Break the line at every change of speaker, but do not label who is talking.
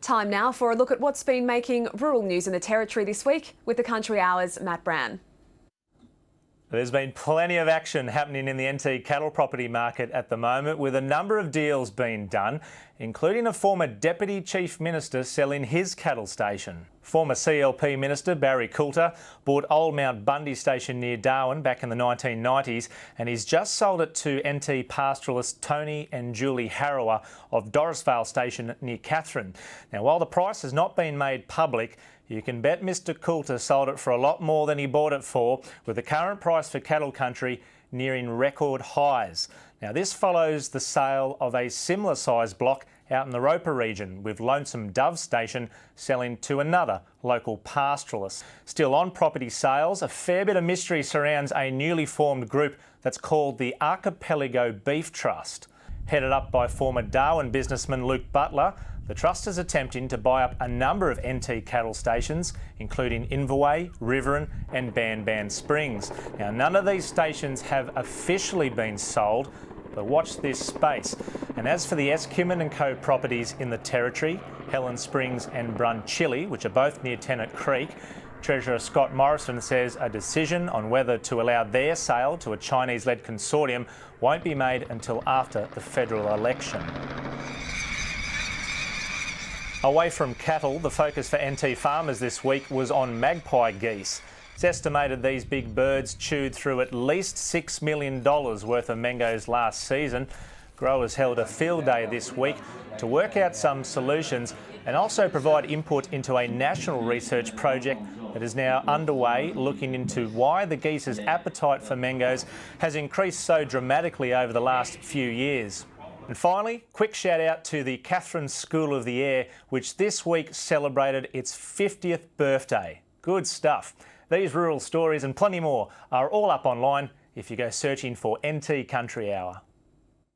Time now for a look at what's been making rural news in the Territory this week with the Country Hour's Matt Brann.
There's been plenty of action happening in the NT cattle property market at the moment, with a number of deals being done, including a former Deputy Chief Minister selling his cattle station. Former CLP Minister Barry Coulter bought Old Mount Bundy Station near Darwin back in the 1990s, and he's just sold it to NT pastoralists Tony and Julie Harrower of Dorisvale Station near Katherine. Now, while the price has not been made public, you can bet Mr Coulter sold it for a lot more than he bought it for, with the current price for cattle country nearing record highs. Now, this follows the sale of a similar size block out in the Roper region, with Lonesome Dove Station selling to another local pastoralist. Still on property sales, a fair bit of mystery surrounds a newly formed group that's called the Archipelago Beef Trust. Headed up by former Darwin businessman Luke Butler, the trust is attempting to buy up a number of NT cattle stations, including Inverway, Riverine and Brann Springs. Now, none of these stations have officially been sold, but watch this space. And as for the Escumin & Co properties in the Territory, Helen Springs and Brann, which are both near Tennant Creek, Treasurer Scott Morrison says a decision on whether to allow their sale to a Chinese-led consortium won't be made until after the federal election. Away from cattle, the focus for NT farmers this week was on magpie geese. It's estimated these big birds chewed through at least $6 million worth of mangoes last season. Growers held a field day this week to work out some solutions and also provide input into a national research project that is now underway, looking into why the geese's appetite for mangoes has increased so dramatically over the last few years. And finally, quick shout out to the Katherine School of the Air, which this week celebrated its 50th birthday. Good stuff. These rural stories and plenty more are all up online if you go searching for NT Country Hour.